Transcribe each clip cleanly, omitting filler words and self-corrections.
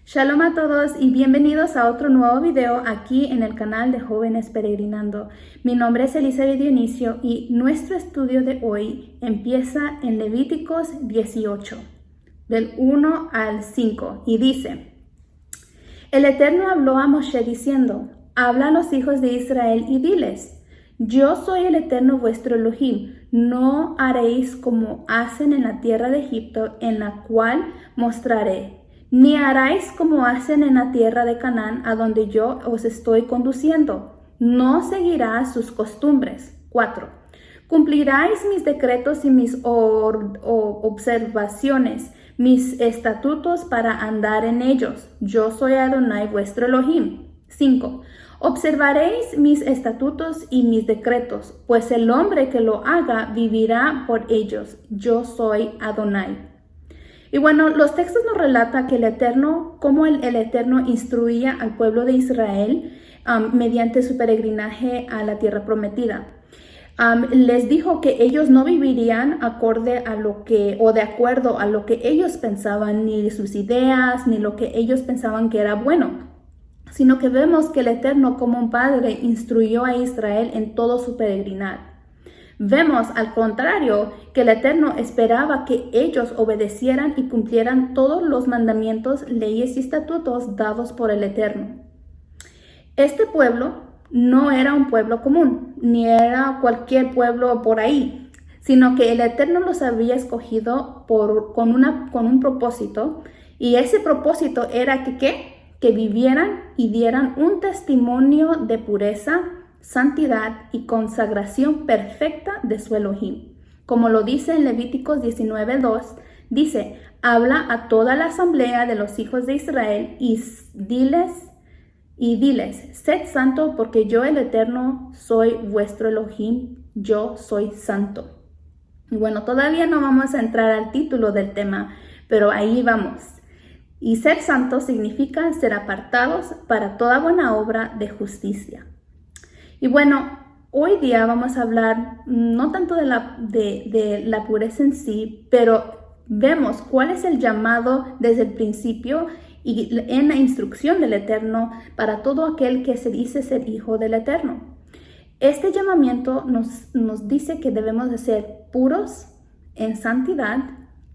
Shalom a todos y bienvenidos a otro nuevo video aquí en el canal de Jóvenes Peregrinando. Mi nombre es Elizabeth Dionisio y nuestro estudio de hoy empieza en Levíticos 18, del 1 al 5, y dice: El Eterno habló a Moshe diciendo: Habla a los hijos de Israel y diles: Yo soy el Eterno vuestro Elohim. No haréis como hacen en la tierra de Egipto, en la cual mostraré, ni haráis como hacen en la tierra de Canaán, a donde yo os estoy conduciendo. No seguirás sus costumbres. 4. Cumpliráis mis decretos y mis observaciones, mis estatutos para andar en ellos. Yo soy Adonai vuestro Elohim. 5. Observaréis mis estatutos y mis decretos, pues el hombre que lo haga vivirá por ellos. Yo soy Adonai. Y bueno, los textos nos relatan que el Eterno, cómo el Eterno instruía al pueblo de Israel mediante su peregrinaje a la tierra prometida. Les dijo que ellos no vivirían acorde a lo que, o de acuerdo a lo que ellos pensaban, ni sus ideas, ni lo que ellos pensaban que era bueno, sino que vemos que el Eterno, como un padre, instruyó a Israel en todo su peregrinar. Vemos, al contrario, que el Eterno esperaba que ellos obedecieran y cumplieran todos los mandamientos, leyes y estatutos dados por el Eterno. Este pueblo no era un pueblo común, ni era cualquier pueblo por ahí, sino que el Eterno los había escogido con un propósito, y ese propósito era que vivieran y dieran un testimonio de pureza, santidad y consagración perfecta de su Elohim. Como lo dice en Levíticos 19:2, dice: Habla a toda la asamblea de los hijos de Israel y diles, sed santo, porque yo el Eterno soy vuestro Elohim, yo soy santo. Y bueno, todavía no vamos a entrar al título del tema, pero ahí vamos. Y ser santo significa ser apartados para toda buena obra de justicia. Y bueno, hoy día vamos a hablar no tanto de la pureza en sí, pero vemos cuál es el llamado desde el principio y en la instrucción del Eterno para todo aquel que se dice ser hijo del Eterno. Este llamamiento nos dice que debemos de ser puros en santidad,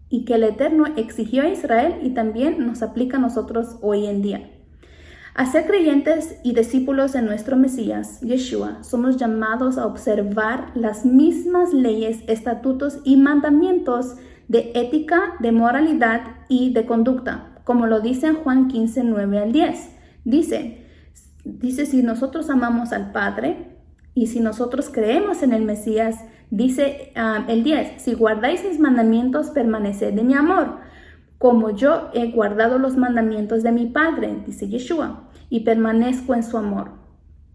y que el Eterno exigió a Israel y también nos aplica a nosotros hoy en día. A ser creyentes y discípulos de nuestro Mesías, Yeshua, somos llamados a observar las mismas leyes, estatutos y mandamientos de ética, de moralidad y de conducta, como lo dice en Juan 15, 9 al 10. Dice, si nosotros amamos al Padre y si nosotros creemos en el Mesías, dice el 10, si guardáis mis mandamientos, permaneced en mi amor, como yo he guardado los mandamientos de mi Padre, dice Yeshua, y permanezco en su amor.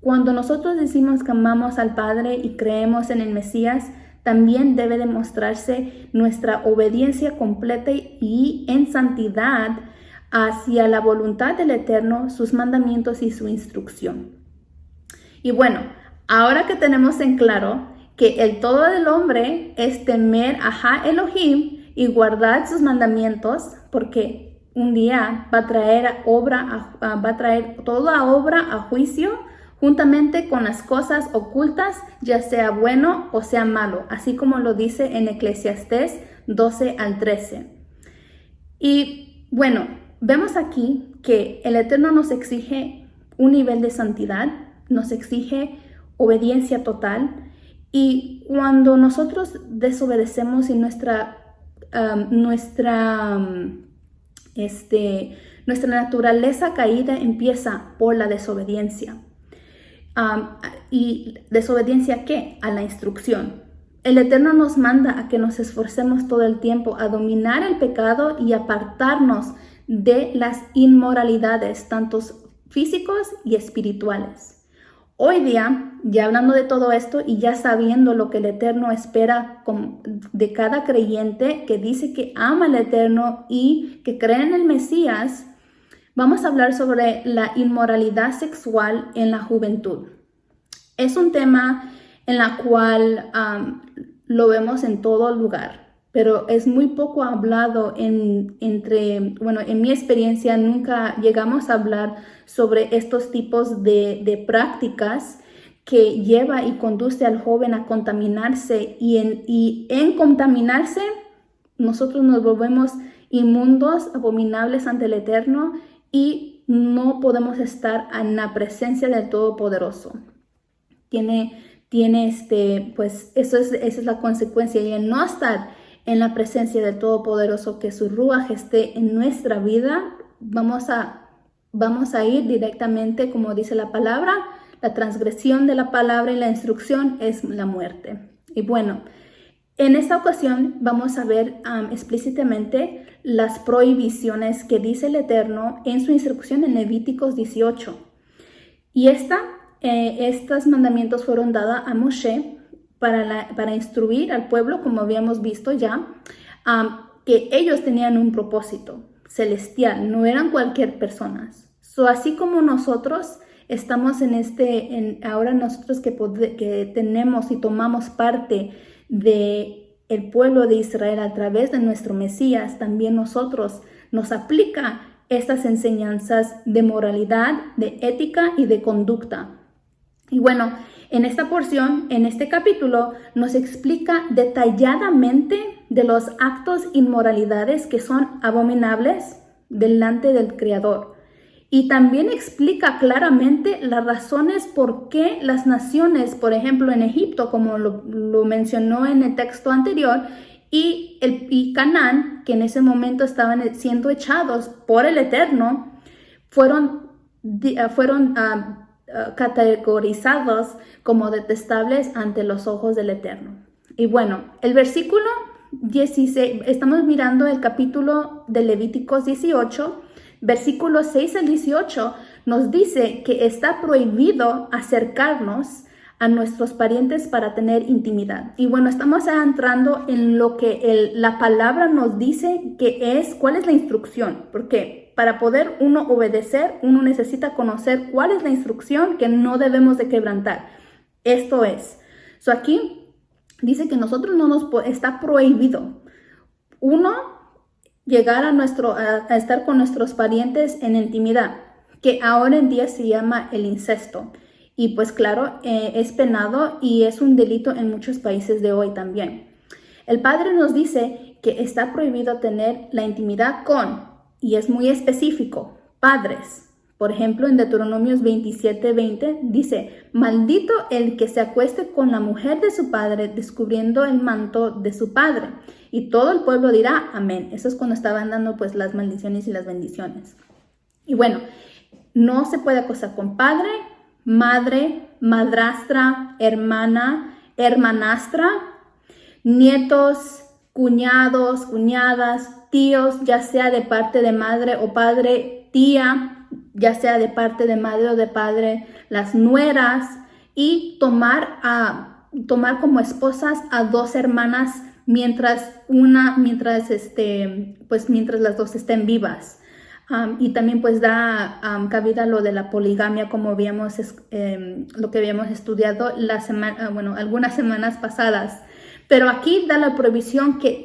Cuando nosotros decimos que amamos al Padre y creemos en el Mesías, también debe demostrarse nuestra obediencia completa y en santidad hacia la voluntad del Eterno, sus mandamientos y su instrucción. Y bueno, ahora que tenemos en claro que el todo del hombre es temer a Elohim y guardar sus mandamientos, porque un día va a traer toda obra a juicio juntamente con las cosas ocultas, ya sea bueno o sea malo, así como lo dice en Eclesiastés 12 al 13. Y bueno, vemos aquí que el Eterno nos exige un nivel de santidad, nos exige obediencia total. Y cuando nosotros desobedecemos y nuestra naturaleza caída empieza por la desobediencia. ¿Y desobediencia a qué? A la instrucción. El Eterno nos manda a que nos esforcemos todo el tiempo a dominar el pecado y apartarnos de las inmoralidades, tanto físicos y espirituales. Hoy día, ya hablando de todo esto y ya sabiendo lo que el Eterno espera de cada creyente que dice que ama al Eterno y que cree en el Mesías, vamos a hablar sobre la inmoralidad sexual en la juventud. Es un tema en la cual lo vemos en todo lugar, pero es muy poco hablado en mi experiencia nunca llegamos a hablar sobre estos tipos de prácticas que lleva y conduce al joven a contaminarse y en contaminarse nosotros nos volvemos inmundos, abominables ante el Eterno y no podemos estar en la presencia del Todopoderoso. Pues esa es la consecuencia, y el no estar en la presencia del Todopoderoso, que su ruaj esté en nuestra vida, vamos a ir directamente, como dice la palabra, la transgresión de la palabra y la instrucción es la muerte. Y bueno, en esta ocasión vamos a ver explícitamente las prohibiciones que dice el Eterno en su instrucción en Levíticos 18. Y estos mandamientos fueron dados a Moshe para instruir al pueblo, como habíamos visto ya, que ellos tenían un propósito celestial, no eran cualquier persona. Así como nosotros estamos ahora nosotros que tenemos y tomamos parte de el pueblo de Israel a través de nuestro Mesías, también nosotros nos aplica estas enseñanzas de moralidad, de ética y de conducta. Y bueno, en esta porción, en este capítulo, nos explica detalladamente de los actos inmoralidades que son abominables delante del Creador. Y también explica claramente las razones por qué las naciones, por ejemplo en Egipto, como lo mencionó en el texto anterior, y Canaán, que en ese momento estaban siendo echados por el Eterno, fueron categorizados como detestables ante los ojos del Eterno. Y bueno, el versículo 16, estamos mirando el capítulo de Levíticos 18, versículos 6 al 18, nos dice que está prohibido acercarnos a nuestros parientes para tener intimidad. Y bueno, estamos entrando en lo que la palabra nos dice cuál es la instrucción, porque para poder uno obedecer, uno necesita conocer cuál es la instrucción que no debemos de quebrantar. Esto es, aquí dice que nosotros está prohibido, llegar a estar con nuestros parientes en intimidad, que ahora en día se llama el incesto. Y pues claro, es penado y es un delito en muchos países de hoy también. El Padre nos dice que está prohibido tener la intimidad y es muy específico, padres. Por ejemplo, en Deuteronomios 27:20 dice, maldito el que se acueste con la mujer de su padre, descubriendo el manto de su padre. Y todo el pueblo dirá, amén. Eso es cuando estaban dando pues las maldiciones y las bendiciones. Y bueno, no se puede acostar con padre, madre, madrastra, hermana, hermanastra, nietos, cuñados, cuñadas, tíos, ya sea de parte de madre o padre, tía, ya sea de parte de madre o de padre, las nueras, y tomar como esposas a dos hermanas mientras las dos estén vivas. Y también pues da cabida a lo de la poligamia, como lo que habíamos estudiado algunas semanas pasadas. Pero aquí da la prohibición que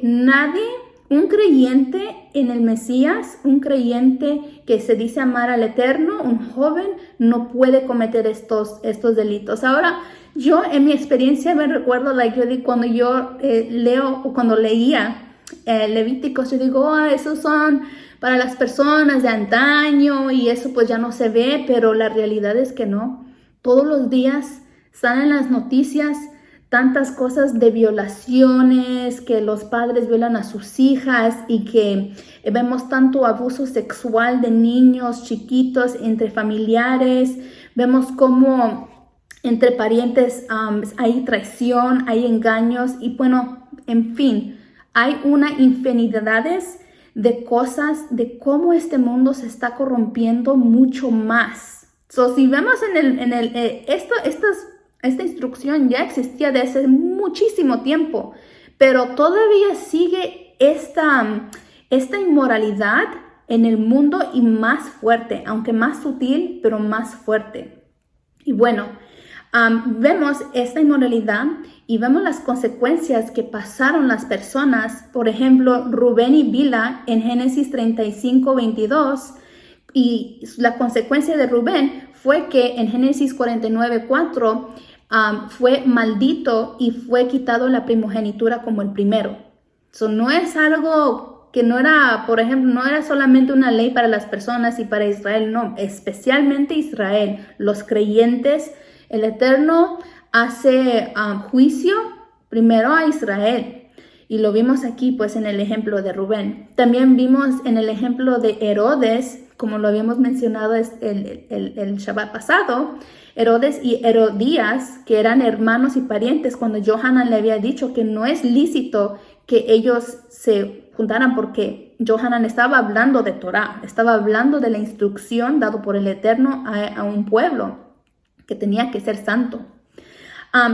un creyente en el Mesías, un creyente que se dice amar al Eterno, un joven, no puede cometer estos delitos. Ahora, yo en mi experiencia me recuerdo, cuando yo leo o cuando leía Levíticos, yo digo, esos son para las personas de antaño y eso pues ya no se ve, pero la realidad es que no. Todos los días salen las noticias tantas cosas de violaciones, que los padres violan a sus hijas y que vemos tanto abuso sexual de niños chiquitos entre familiares, vemos cómo entre parientes hay traición, hay engaños y bueno, en fin, hay una infinidad de cosas de cómo este mundo se está corrompiendo mucho más. Si vemos esta instrucción ya existía desde hace muchísimo tiempo, pero todavía sigue esta inmoralidad en el mundo y más fuerte, aunque más sutil, pero más fuerte. Y bueno, Vemos esta inmoralidad y vemos las consecuencias que pasaron las personas. Por ejemplo, Rubén y Bilha en Génesis 35:22. Y la consecuencia de Rubén fue que en Génesis 49:4 fue maldito y fue quitado la primogenitura como el primero. So, no es algo que no era, por ejemplo, no era solamente una ley para las personas y para Israel, no, especialmente Israel, los creyentes. El Eterno hace juicio primero a Israel. Y lo vimos aquí, pues, en el ejemplo de Rubén. También vimos en el ejemplo de Herodes, como lo habíamos mencionado el Shabbat pasado, Herodes y Herodías, que eran hermanos y parientes, cuando Johanan le había dicho que no es lícito que ellos se juntaran porque Johanan estaba hablando de Torah, estaba hablando de la instrucción dado por el Eterno a un pueblo que tenía que ser santo.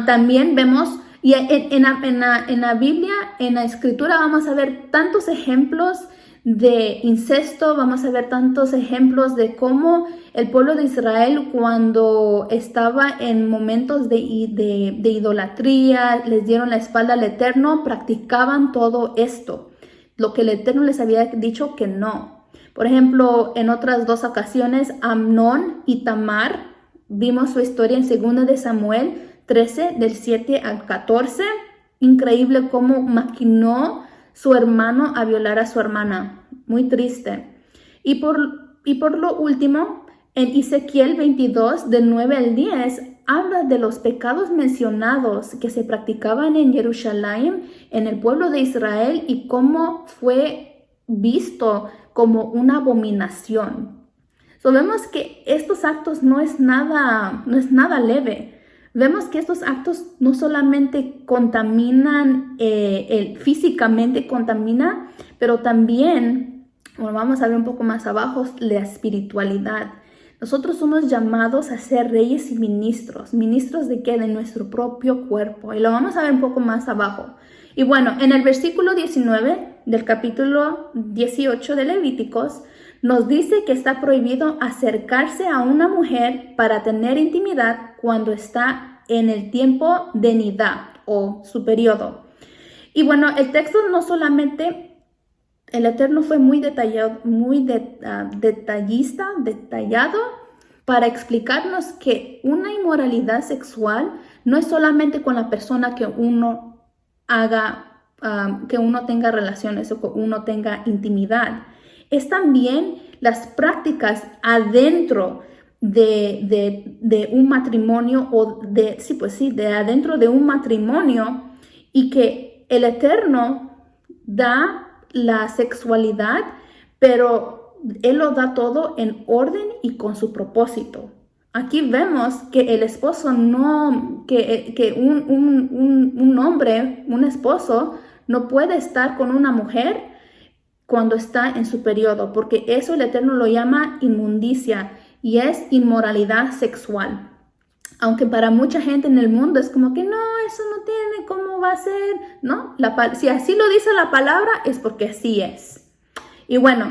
También vemos, y en la Biblia, en la Escritura, vamos a ver tantos ejemplos de incesto, vamos a ver tantos ejemplos de cómo el pueblo de Israel, cuando estaba en momentos de idolatría, les dieron la espalda al Eterno, practicaban todo esto, lo que el Eterno les había dicho que no. Por ejemplo, en otras dos ocasiones, Amnón y Tamar, vimos su historia en 2 de Samuel 13, del 7 al 14. Increíble cómo maquinó su hermano a violar a su hermana. Muy triste. Y por lo último, en Ezequiel 22, del 9 al 10, habla de los pecados mencionados que se practicaban en Jerusalén, en el pueblo de Israel, y cómo fue visto como una abominación. So, vemos que estos actos no es nada leve. Vemos que estos actos no solamente contaminan, físicamente contaminan, pero también, bueno, vamos a ver un poco más abajo, la espiritualidad. Nosotros somos llamados a ser reyes y ministros. ¿Ministros de qué? De nuestro propio cuerpo. Y lo vamos a ver un poco más abajo. Y bueno, en el versículo 19 del capítulo 18 de Levíticos, nos dice que está prohibido acercarse a una mujer para tener intimidad cuando está en el tiempo de nidá o su periodo. Y bueno, el texto no solamente, el Eterno fue muy detallado, detallado para explicarnos que una inmoralidad sexual no es solamente con la persona que uno haga, que uno tenga relaciones o que uno tenga intimidad. Es también las prácticas adentro de un matrimonio o de adentro de un matrimonio, y que el Eterno da la sexualidad, pero Él lo da todo en orden y con su propósito. Aquí vemos que el esposo que un hombre, un esposo, no puede estar con una mujer cuando está en su periodo, porque eso el Eterno lo llama inmundicia y es inmoralidad sexual. Aunque para mucha gente en el mundo es como que no, eso no tiene, ¿cómo va a ser? ¿No? Si así lo dice la palabra es porque así es. Y bueno,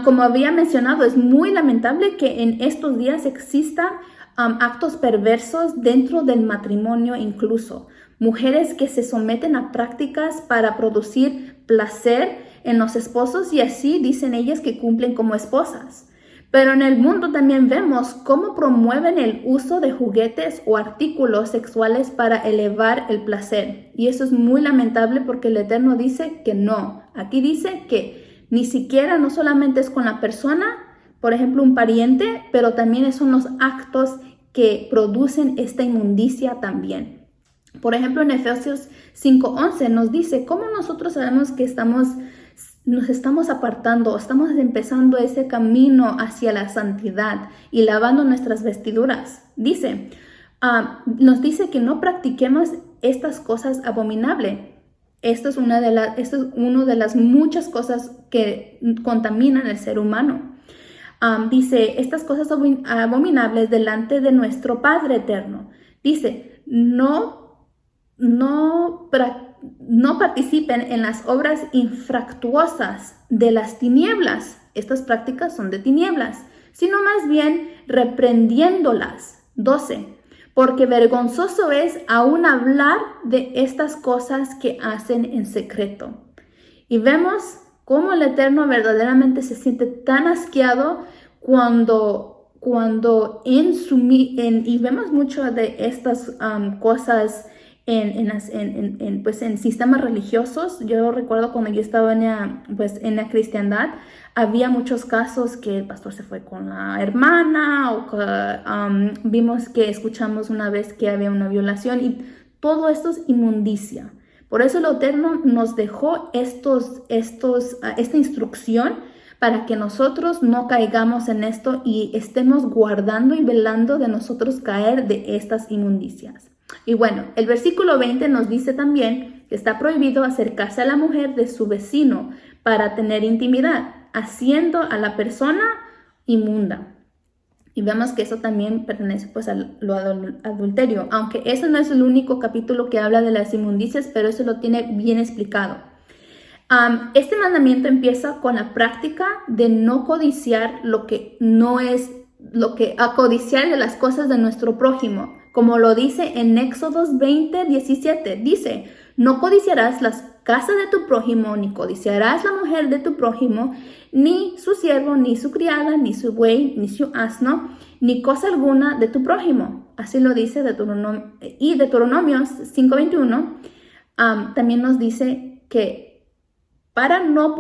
como había mencionado, es muy lamentable que en estos días existan actos perversos dentro del matrimonio incluso. Mujeres que se someten a prácticas para producir placer en los esposos y así dicen ellas que cumplen como esposas. Pero en el mundo también vemos cómo promueven el uso de juguetes o artículos sexuales para elevar el placer. Y eso es muy lamentable porque el Eterno dice que no. Aquí dice que ni siquiera, no solamente es con la persona, por ejemplo un pariente, pero también son los actos que producen esta inmundicia también. Por ejemplo, en Efesios 5:11 nos dice cómo nosotros sabemos que nos estamos apartando, estamos empezando ese camino hacia la santidad y lavando nuestras vestiduras. Nos dice que no practiquemos estas cosas abominables. Esto es una de las muchas cosas que contaminan al ser humano. Dice, estas cosas abominables delante de nuestro Padre Eterno. Dice, no participen en las obras infractuosas de las tinieblas. Estas prácticas son de tinieblas, sino más bien reprendiéndolas. 12. porque vergonzoso es aún hablar de estas cosas que hacen en secreto. Y vemos cómo el Eterno verdaderamente se siente tan asqueado cuando y vemos mucho de estas cosas en sistemas religiosos. Yo recuerdo cuando yo estaba en la cristiandad, había muchos casos que el pastor se fue con la hermana o que escuchamos una vez que había una violación y todo esto es inmundicia. Por eso el Eterno nos dejó esta instrucción para que nosotros no caigamos en esto y estemos guardando y velando de nosotros caer de estas inmundicias. Y bueno, el versículo 20 nos dice también que está prohibido acercarse a la mujer de su vecino para tener intimidad, haciendo a la persona inmunda. Y vemos que eso también pertenece pues al adulterio, aunque eso no es el único capítulo que habla de las inmundicias, pero eso lo tiene bien explicado. Este mandamiento empieza con la práctica de no codiciar a codiciar de las cosas de nuestro prójimo, como lo dice en Éxodos 20:17. Dice, no codiciarás las casas de tu prójimo, ni codiciarás la mujer de tu prójimo, ni su siervo, ni su criada, ni su buey, ni su asno, ni cosa alguna de tu prójimo. Así lo dice Deuteronomio. Y Deuteronomios 5:21 también nos dice que para no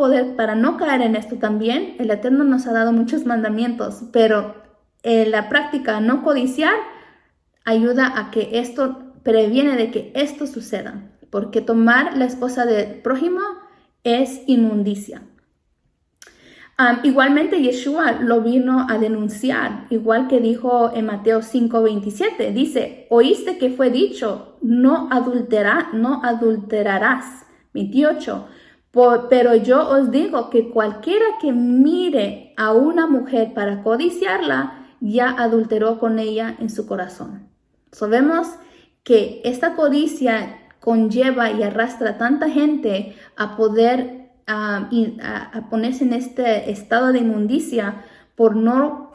caer en esto también, el Eterno nos ha dado muchos mandamientos, pero la práctica no codiciar ayuda a que esto previene de que esto suceda, porque tomar la esposa del prójimo es inmundicia. Igualmente Yeshua lo vino a denunciar, igual que dijo en Mateo 5:27, dice, oíste que fue dicho, no adulterarás. 28, pero yo os digo que cualquiera que mire a una mujer para codiciarla, ya adulteró con ella en su corazón. Sabemos que esta codicia conlleva y arrastra a tanta gente a poder a ponerse en este estado de inmundicia por no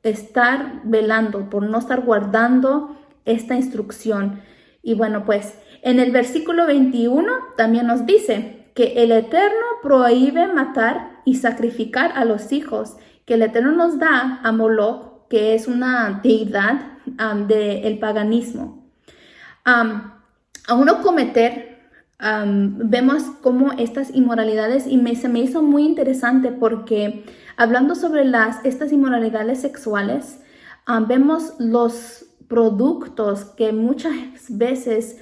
estar velando, por no estar guardando esta instrucción. Y bueno, pues en el versículo 21 también nos dice que el Eterno prohíbe matar y sacrificar a los hijos, que el Eterno nos da a Moloch, que es una deidad del paganismo. A uno cometer, vemos cómo estas inmoralidades, y se me hizo muy interesante porque hablando sobre estas inmoralidades sexuales, vemos los productos que muchas veces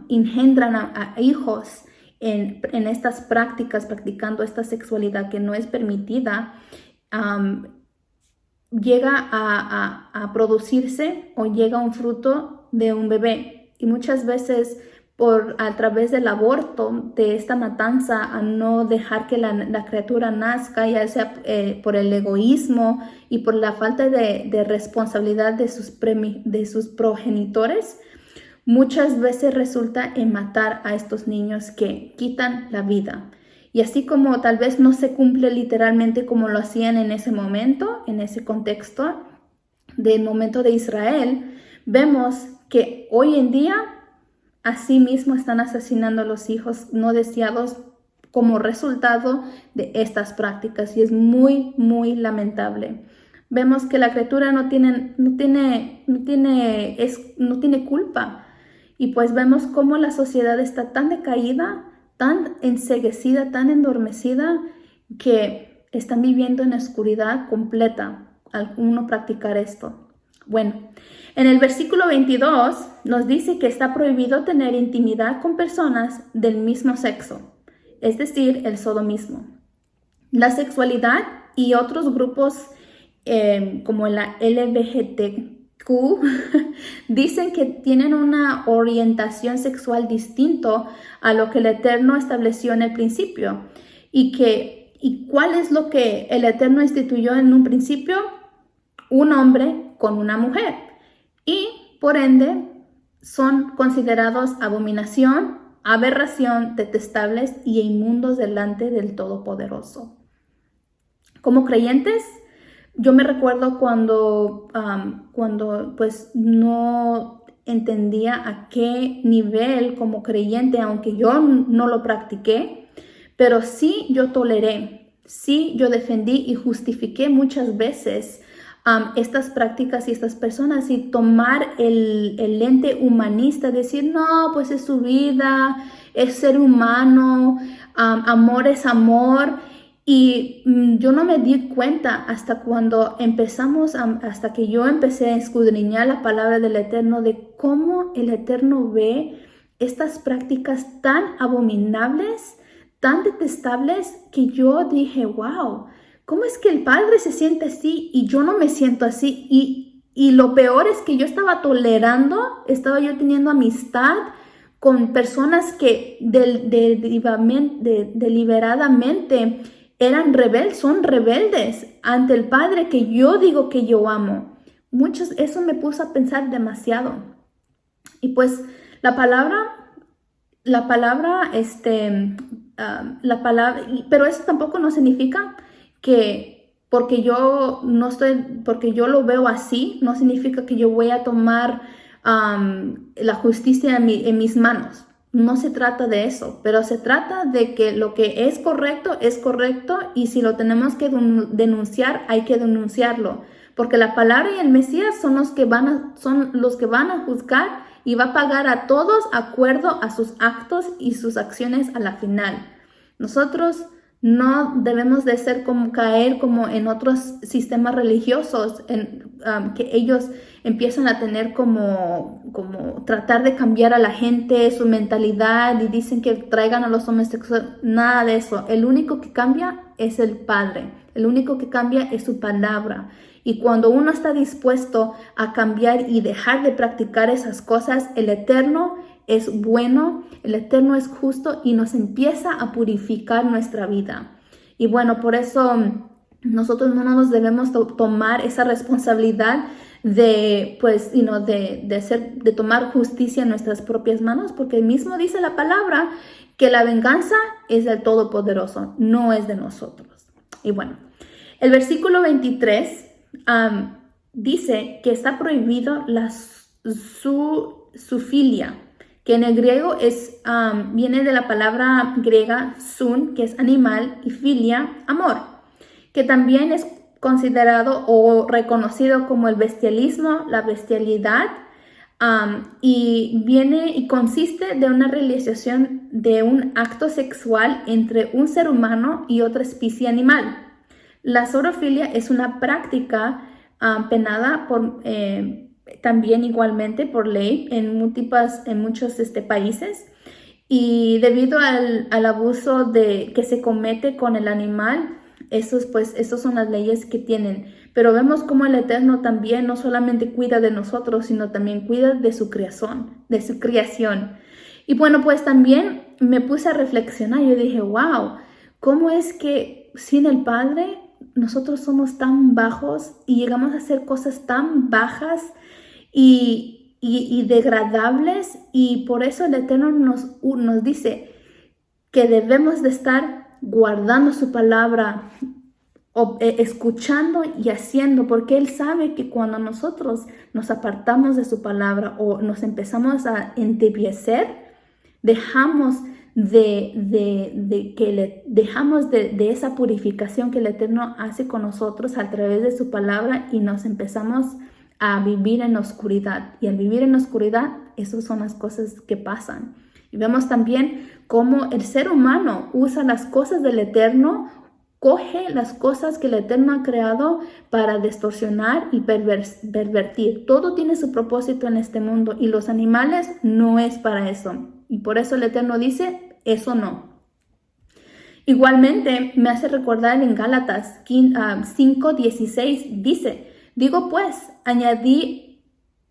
engendran a hijos en estas prácticas, practicando esta sexualidad que no es permitida, llega a producirse o llega un fruto de un bebé. Y muchas veces a través del aborto, de esta matanza, a no dejar que la criatura nazca, ya sea por el egoísmo y por la falta de responsabilidad de sus progenitores, muchas veces resulta en matar a estos niños que quitan la vida. Y así como tal vez no se cumple literalmente como lo hacían en ese momento, en ese contexto del momento de Israel, vemos que hoy en día así mismo están asesinando a los hijos no deseados como resultado de estas prácticas, y es muy, muy lamentable. Vemos que la criatura no tiene culpa. Y pues vemos cómo la sociedad está tan decaída, tan enceguecida, tan endormecida, que están viviendo en oscuridad completa al uno practicar esto. Bueno, en el versículo 22 nos dice que está prohibido tener intimidad con personas del mismo sexo, es decir, el sodomismo. La sexualidad y otros grupos como la LGBTQ dicen que tienen una orientación sexual distinto a lo que el Eterno estableció en el principio. ¿Y cuál es lo que el Eterno instituyó en un principio? Un hombre con una mujer. Y por ende son considerados abominación, aberración, detestables y inmundos delante del Todopoderoso. Como creyentes, Yo me recuerdo cuando pues no entendía a qué nivel como creyente, aunque yo no lo practiqué, pero sí yo toleré, sí yo defendí y justifiqué muchas veces estas prácticas y estas personas, y tomar el lente humanista, decir, no, pues es su vida, es ser humano, amor es amor. Y yo no me di cuenta hasta cuando hasta que yo empecé a escudriñar la palabra del Eterno, de cómo el Eterno ve estas prácticas tan abominables, tan detestables, que yo dije, wow, ¿cómo es que el Padre se siente así y yo no me siento así? Y lo peor es que yo estaba tolerando, estaba yo teniendo amistad con personas que deliberadamente son rebeldes ante el Padre que yo digo que yo amo. Eso me puso a pensar demasiado. Y pues la palabra, pero eso tampoco no significa que porque yo lo veo así, no significa que yo voy a tomar la justicia en mis manos. No se trata de eso, pero se trata de que lo que es correcto, y si lo tenemos que denunciar, hay que denunciarlo, porque la palabra y el Mesías son los que van a juzgar y va a pagar a todos acuerdo a sus actos y sus acciones a la final. Nosotros no debemos de caer como en otros sistemas religiosos que ellos empiezan a tener como tratar de cambiar a la gente, su mentalidad, y dicen que traigan a los homosexuales. Nada de eso. El único que cambia es el Padre. El único que cambia es su palabra. Y cuando uno está dispuesto a cambiar y dejar de practicar esas cosas, el Eterno es bueno, el Eterno es justo y nos empieza a purificar nuestra vida. Y bueno, por eso nosotros no nos debemos tomar esa responsabilidad de tomar justicia en nuestras propias manos, porque mismo dice la palabra que la venganza es del Todopoderoso, no es de nosotros. Y bueno, el versículo 23 dice que está prohibido la zoofilia, que en el griego viene de la palabra griega zoon, que es animal, y filia, amor, que también es considerado o reconocido como el bestialismo, la bestialidad, y viene y consiste de una realización de un acto sexual entre un ser humano y otra especie animal. La zoofilia es una práctica penada también igualmente por ley en muchos países, y debido al abuso que se comete con el animal, esas son las leyes que tienen. Pero vemos cómo el Eterno también no solamente cuida de nosotros, sino también cuida de su creación, Y bueno, pues también me puse a reflexionar. Yo dije, wow, ¿cómo es que sin el Padre nosotros somos tan bajos y llegamos a hacer cosas tan bajas y degradables? Y por eso el Eterno nos dice que debemos de estar guardando su palabra, escuchando y haciendo, porque Él sabe que cuando nosotros nos apartamos de su palabra o nos empezamos a entebiecer, dejamos de esa purificación que el Eterno hace con nosotros a través de su palabra, y nos empezamos a vivir en la oscuridad. Y al vivir en la oscuridad, esas son las cosas que pasan. Y vemos también cómo el ser humano usa las cosas del Eterno, coge las cosas que el Eterno ha creado para distorsionar y pervertir. Todo tiene su propósito en este mundo, y los animales no es para eso. Y por eso el Eterno dice, eso no. Igualmente me hace recordar en Gálatas 5:16, dice, digo pues,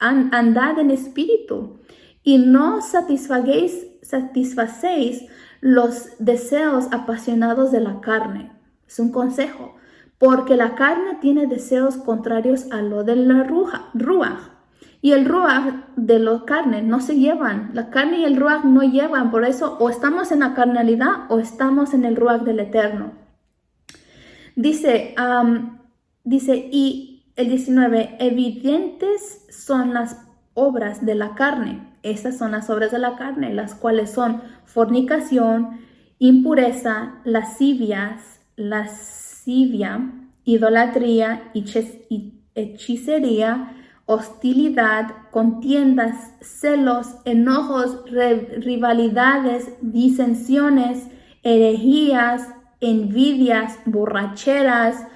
andad en espíritu, y no satisfacéis los deseos apasionados de la carne. Es un consejo, porque la carne tiene deseos contrarios a lo de la ruaj. Y el ruaj de la carne no se llevan. La carne y el ruaj no llevan. Por eso o estamos en la carnalidad o estamos en el ruaj del Eterno. Dice, dice, y el 19, evidentes son las obras de la carne. Estas son las obras de la carne, las cuales son fornicación, impureza, lascivia, idolatría, hechicería, hostilidad, contiendas, celos, enojos, rivalidades, disensiones, herejías, envidias, borracheras,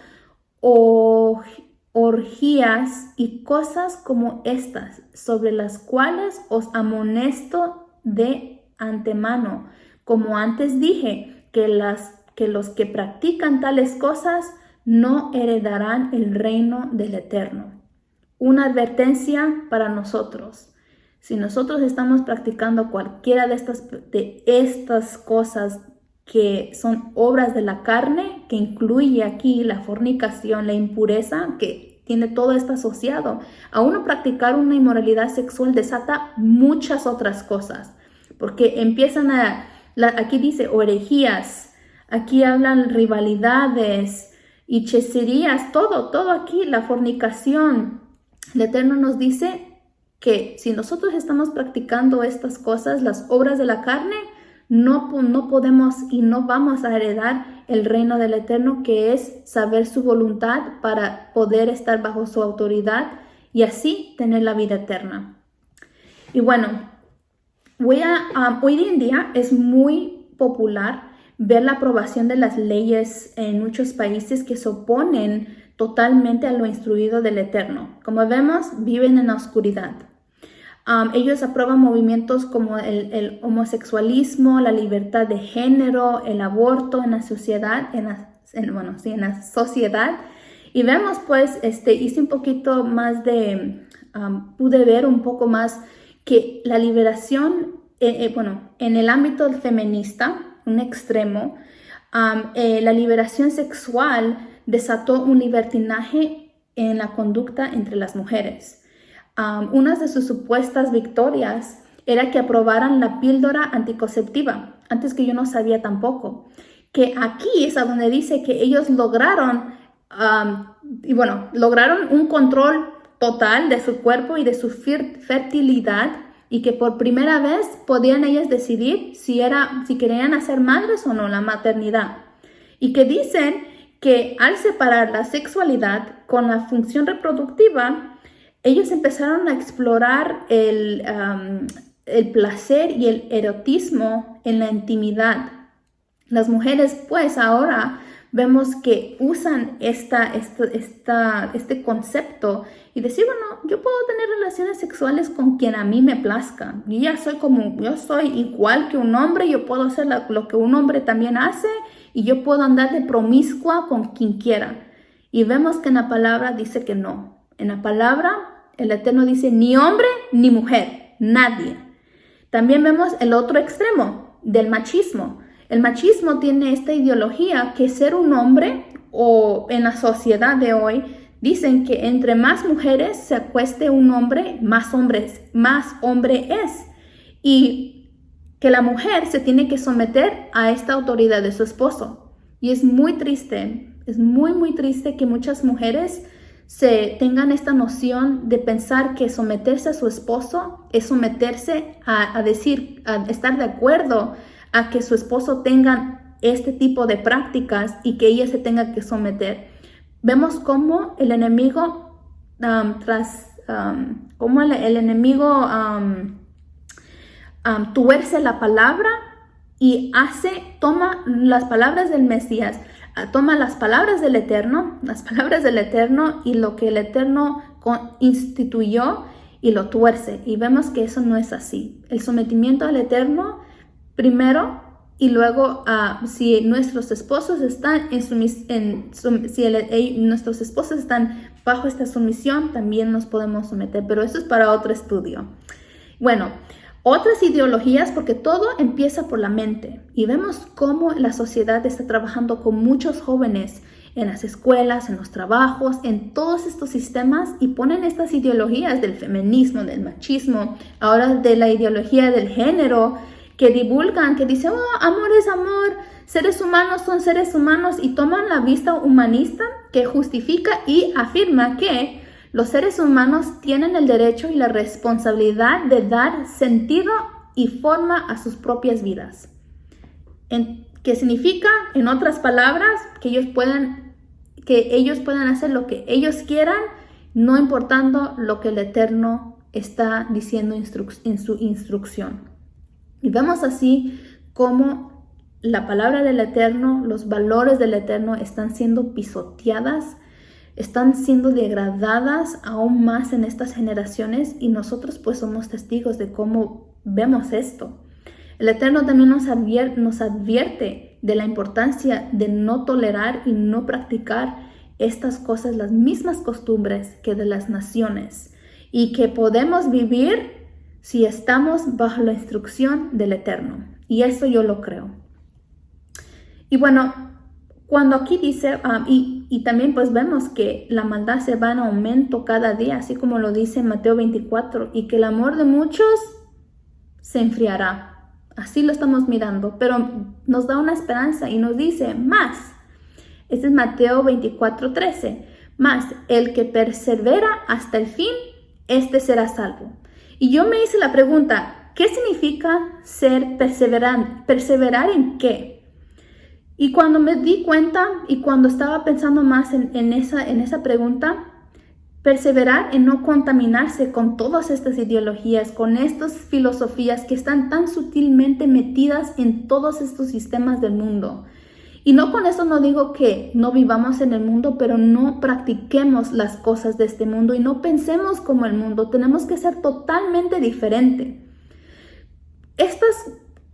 orgías y cosas como estas, sobre las cuales os amonesto de antemano. Como antes dije, que los que practican tales cosas no heredarán el reino del Eterno. Una advertencia para nosotros. Si nosotros estamos practicando cualquiera de estas cosas que son obras de la carne, que incluye aquí la fornicación, la impureza, que tiene todo esto asociado, a uno practicar una inmoralidad sexual desata muchas otras cosas, porque empiezan aquí dice herejías, aquí hablan rivalidades, hechicerías, todo aquí, la fornicación. El Eterno nos dice que si nosotros estamos practicando estas cosas, las obras de la carne, no podemos y no vamos a heredar el reino del Eterno, que es saber su voluntad para poder estar bajo su autoridad y así tener la vida eterna. Y bueno, hoy en día es muy popular ver la aprobación de las leyes en muchos países que se oponen totalmente a lo instruido del Eterno. Como vemos, viven en la oscuridad. Ellos aprueban movimientos como el homosexualismo, la libertad de género, el aborto en la sociedad, en la sociedad. Y vemos pues, hice un poquito más pude ver un poco más que la liberación, en el ámbito feminista, un extremo, la liberación sexual desató un libertinaje en la conducta entre las mujeres. Una de sus supuestas victorias era que aprobaran la píldora anticonceptiva, antes que yo no sabía tampoco, que aquí es a donde dice que ellos lograron un control total de su cuerpo y de su fertilidad, y que por primera vez podían ellas decidir si querían hacer madres o no, la maternidad. Y que dicen que al separar la sexualidad con la función reproductiva, ellos empezaron a explorar el placer y el erotismo en la intimidad. Las mujeres, pues, ahora vemos que usan este concepto y decir, bueno, yo puedo tener relaciones sexuales con quien a mí me plazca. Yo soy igual que un hombre, yo puedo hacer lo que un hombre también hace y yo puedo andar de promiscua con quien quiera. Y vemos que en la palabra dice que no. En la palabra, el Eterno dice ni hombre ni mujer, nadie. También vemos el otro extremo del machismo. El machismo tiene esta ideología que ser un hombre, o en la sociedad de hoy, dicen que entre más mujeres se acueste un hombre, más hombre es. Y que la mujer se tiene que someter a esta autoridad de su esposo. Y es muy triste, es muy, muy triste que muchas mujeres tengan esta noción de pensar que someterse a su esposo es someterse a estar de acuerdo a que su esposo tenga este tipo de prácticas y que ella se tenga que someter. Vemos cómo el enemigo tuerce la palabra y toma las palabras del Mesías, toma las palabras del Eterno y lo que el Eterno instituyó y lo tuerce. Y vemos que eso no es así. El sometimiento al Eterno primero, y luego si nuestros esposos están nuestros esposos están bajo esta sumisión, también nos podemos someter. Pero eso es para otro estudio. Bueno, otras ideologías, porque todo empieza por la mente, y vemos cómo la sociedad está trabajando con muchos jóvenes en las escuelas, en los trabajos, en todos estos sistemas, y ponen estas ideologías del feminismo, del machismo, ahora de la ideología del género, que divulgan, que dicen, oh, amor es amor, seres humanos son seres humanos, y toman la vista humanista que justifica y afirma que los seres humanos tienen el derecho y la responsabilidad de dar sentido y forma a sus propias vidas. ¿Qué significa, en otras palabras, que ellos puedan hacer lo que ellos quieran, no importando lo que el Eterno está diciendo en su instrucción? Y vemos así cómo la palabra del Eterno, los valores del Eterno están siendo pisoteadas, están siendo degradadas aún más en estas generaciones, y nosotros pues somos testigos de cómo vemos esto. El Eterno también nos advierte de la importancia de no tolerar y no practicar estas cosas, las mismas costumbres que de las naciones, y que podemos vivir si estamos bajo la instrucción del Eterno. Y eso yo lo creo. Y bueno, cuando aquí dice, y también pues vemos que la maldad se va en aumento cada día, así como lo dice Mateo 24, y que el amor de muchos se enfriará. Así lo estamos mirando, pero nos da una esperanza y nos dice más. Este es Mateo 24:13. Más el que persevera hasta el fin, este será salvo. Y yo me hice la pregunta, ¿qué significa ser perseverante? ¿Perseverar en qué? Y cuando me di cuenta y cuando estaba pensando más en esa pregunta, perseverar en no contaminarse con todas estas ideologías, con estas filosofías que están tan sutilmente metidas en todos estos sistemas del mundo. Y no con eso no digo que no vivamos en el mundo, pero no practiquemos las cosas de este mundo y no pensemos como el mundo. Tenemos que ser totalmente diferente.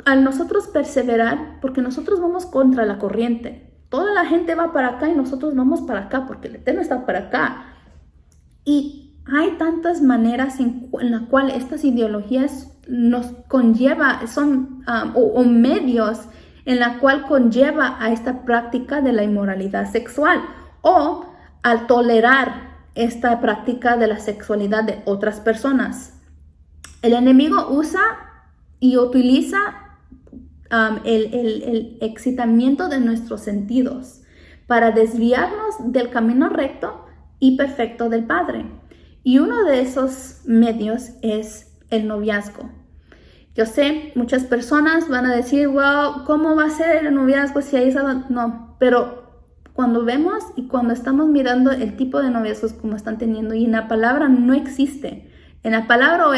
Al nosotros perseverar, porque nosotros vamos contra la corriente. Toda la gente va para acá y nosotros vamos para acá, porque el Eterno está para acá. Y hay tantas maneras en la cual estas ideologías nos conlleva, son o medios en la cual conlleva a esta práctica de la inmoralidad sexual, o al tolerar esta práctica de la sexualidad de otras personas. El enemigo usa y utiliza el excitamiento de nuestros sentidos para desviarnos del camino recto y perfecto del Padre. Y uno de esos medios es el noviazgo. Yo sé, muchas personas van a decir, wow, ¿cómo va a ser el noviazgo si ahí no? Pero cuando vemos y cuando estamos mirando el tipo de noviazgos como están teniendo, y en la palabra no existe. En la palabra o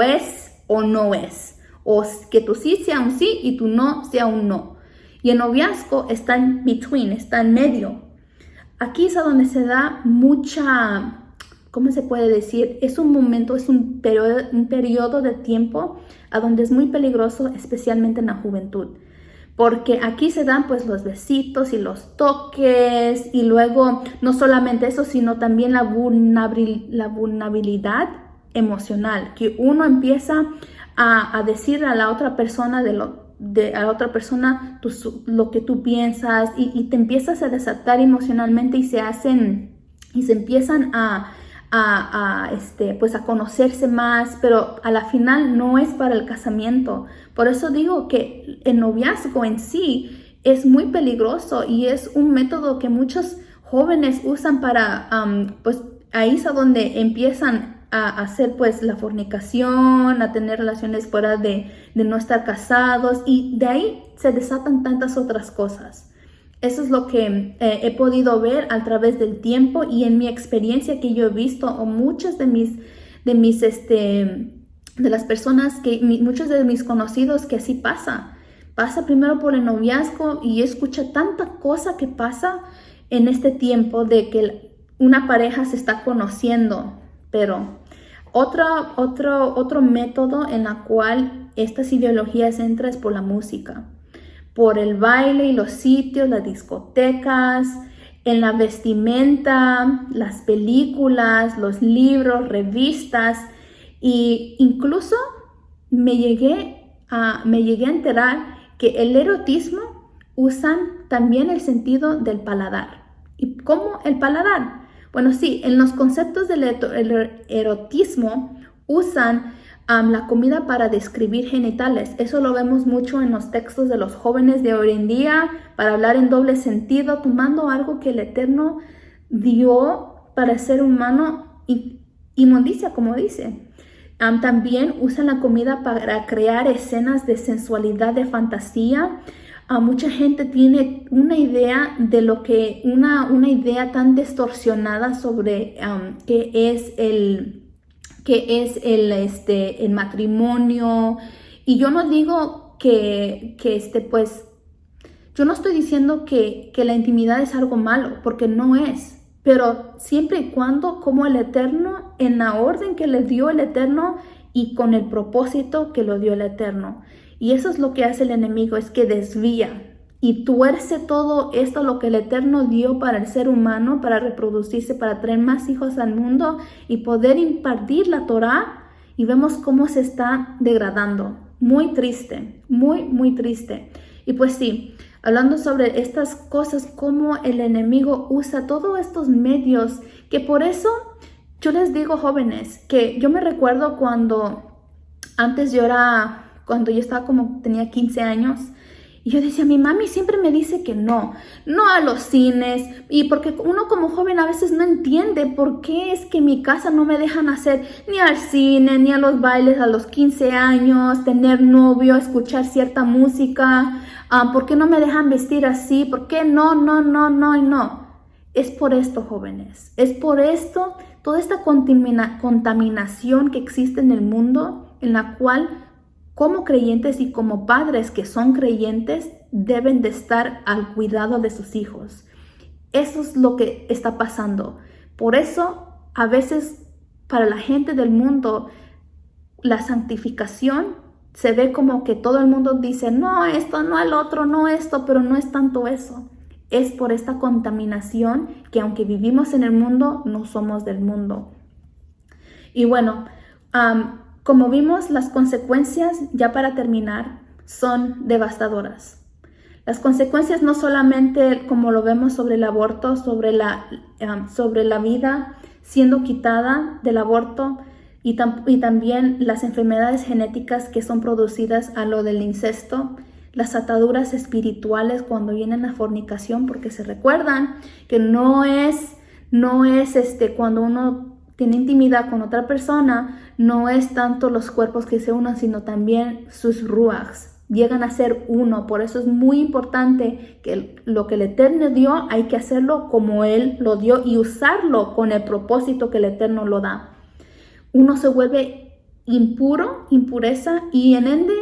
es o no es. O que tu sí sea un sí y tu no sea un no. Y el noviazgo está en between, está en medio. Aquí es a donde se da mucha, ¿cómo se puede decir? Es un momento, es un periodo de tiempo a donde es muy peligroso, especialmente en la juventud. Porque aquí se dan pues los besitos y los toques, y luego no solamente eso, sino también la vulnerabilidad emocional, que uno empieza a decir a la otra persona lo que tú piensas, y te empiezas a desatar emocionalmente, y se empiezan a conocerse más, pero a la final no es para el casamiento. Por eso digo que el noviazgo en sí es muy peligroso, y es un método que muchos jóvenes usan para, pues ahí es a donde empiezan a hacer pues la fornicación, a tener relaciones fuera de no estar casados, y de ahí se desatan tantas otras cosas. Eso es lo que he podido ver a través del tiempo, y en mi experiencia que yo he visto, o muchas de las personas, muchos de mis conocidos, que así pasa primero por el noviazgo, y escucha tanta cosa que pasa en este tiempo de que una pareja se está conociendo. Pero otro método en la cual estas ideologías entran es por la música, por el baile y los sitios, las discotecas, en la vestimenta, las películas, los libros, revistas, y incluso me llegué a enterar que el erotismo usan también el sentido del paladar. ¿Y cómo el paladar? Bueno, sí, en los conceptos del erotismo usan La comida para describir genitales, eso lo vemos mucho en los textos de los jóvenes de hoy en día, para hablar en doble sentido, tomando algo que el Eterno dio para el ser humano inmundicia, como dice. También usan la comida para crear escenas de sensualidad, de fantasía. Mucha gente tiene una idea de lo que, una idea tan distorsionada sobre qué es el matrimonio. Y yo no digo pues, yo no estoy diciendo que la intimidad es algo malo, porque no es. Pero siempre y cuando, como el Eterno, en la orden que le dio el Eterno y con el propósito que lo dio el Eterno. Y eso es lo que hace el enemigo, es que desvía y tuerce todo esto, lo que el Eterno dio para el ser humano, para reproducirse, para traer más hijos al mundo y poder impartir la Torá. Y vemos cómo se está degradando. Muy triste, muy, muy triste. Y pues sí, hablando sobre estas cosas, cómo el enemigo usa todos estos medios, que por eso yo les digo, jóvenes, que yo me recuerdo cuando yo estaba tenía 15 años, y yo decía, mi mami siempre me dice que no a los cines, y porque uno como joven a veces no entiende por qué es que en mi casa no me dejan hacer ni al cine, ni a los bailes a los 15 años, tener novio, escuchar cierta música, ¿por qué no me dejan vestir así? ¿Por qué no? Es por esto, jóvenes, es por esto, toda esta contaminación que existe en el mundo, en la cual como creyentes y como padres que son creyentes deben de estar al cuidado de sus hijos. Eso es lo que está pasando. Por eso, a veces, para la gente del mundo, la santificación se ve como que todo el mundo dice, no esto, no el otro, no esto, pero no es tanto eso. Es por esta contaminación que aunque vivimos en el mundo, no somos del mundo. Y bueno, como vimos, las consecuencias, ya para terminar, son devastadoras. Las consecuencias no solamente como lo vemos sobre el aborto, sobre la vida siendo quitada del aborto y también las enfermedades genéticas que son producidas a lo del incesto, las ataduras espirituales cuando viene la fornicación, porque se recuerdan que no es cuando uno tiene intimidad con otra persona, no es tanto los cuerpos que se unan, sino también sus ruachs. Llegan a ser uno. Por eso es muy importante que lo que el Eterno dio, hay que hacerlo como Él lo dio y usarlo con el propósito que el Eterno lo da. Uno se vuelve impureza, y en ende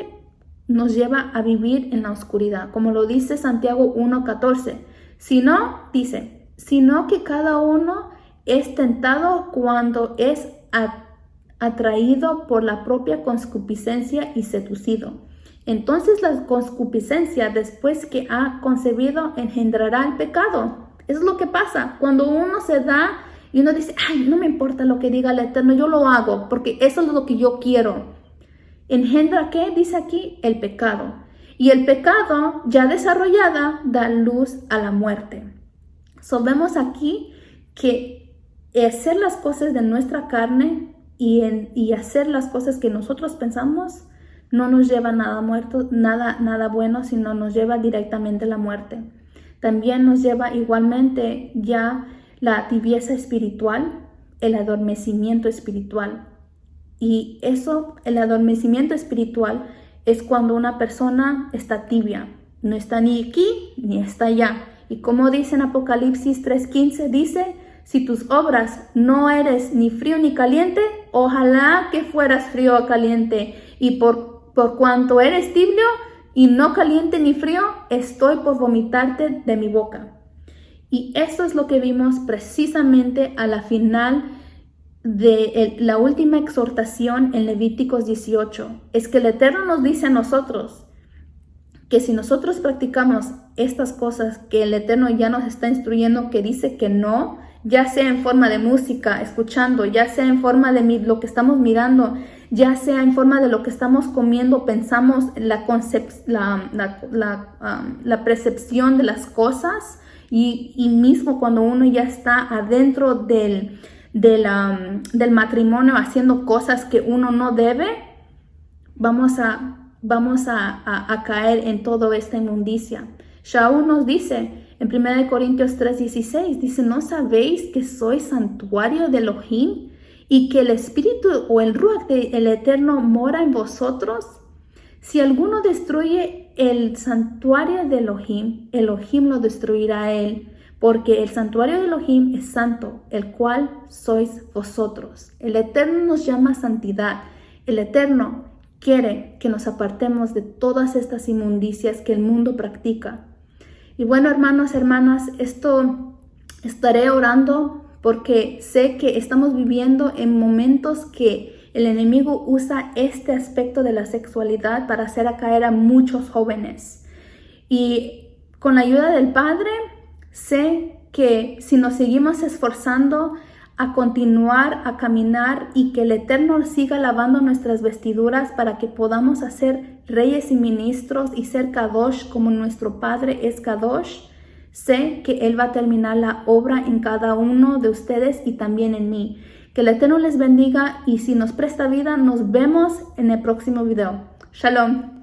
nos lleva a vivir en la oscuridad. Como lo dice Santiago 1:14. Sino que cada uno es tentado cuando es atraído por la propia concupiscencia y seducido. Entonces la concupiscencia, después que ha concebido, engendrará el pecado. Eso es lo que pasa cuando uno se da y uno dice, ay, no me importa lo que diga el Eterno, yo lo hago porque eso es lo que yo quiero. Engendra, ¿qué dice aquí? El pecado. Y el pecado ya desarrollada da luz a la muerte. Vemos aquí que hacer las cosas de nuestra carne y hacer las cosas que nosotros pensamos no nos lleva nada bueno, sino nos lleva directamente a la muerte. También nos lleva igualmente ya la tibieza espiritual, el adormecimiento espiritual. Y eso, el adormecimiento espiritual, es cuando una persona está tibia, no está ni aquí ni está allá. Y como dice en Apocalipsis 3:15, dice, si tus obras no eres ni frío ni caliente, ojalá que fueras frío o caliente. Y por cuanto eres tibio y no caliente ni frío, estoy por vomitarte de mi boca. Y eso es lo que vimos precisamente a la final de la última exhortación en Levíticos 18. Es que el Eterno nos dice a nosotros que si nosotros practicamos estas cosas que el Eterno ya nos está instruyendo, que dice que no, ya sea en forma de música, escuchando, ya sea en forma de lo que estamos mirando, ya sea en forma de lo que estamos comiendo, pensamos, la percepción de las cosas, y mismo cuando uno ya está adentro del matrimonio haciendo cosas que uno no debe, vamos a caer en toda esta inmundicia. Shaul nos dice en 1 Corintios 3:16, dice, ¿no sabéis que sois santuario de Elohim y que el Espíritu o el Ruach del Eterno mora en vosotros? Si alguno destruye el santuario de Elohim, Elohim lo destruirá a él, porque el santuario de Elohim es santo, el cual sois vosotros. El Eterno nos llama a santidad. El Eterno quiere que nos apartemos de todas estas inmundicias que el mundo practica. Y bueno, hermanos, hermanas, estaré orando porque sé que estamos viviendo en momentos que el enemigo usa este aspecto de la sexualidad para hacer caer a muchos jóvenes. Y con la ayuda del Padre, sé que si nos seguimos esforzando a continuar, a caminar y que el Eterno siga lavando nuestras vestiduras para que podamos hacer reyes y ministros y ser Kadosh como nuestro Padre es Kadosh, sé que Él va a terminar la obra en cada uno de ustedes y también en mí. Que el Eterno les bendiga y si nos presta vida, nos vemos en el próximo video. Shalom.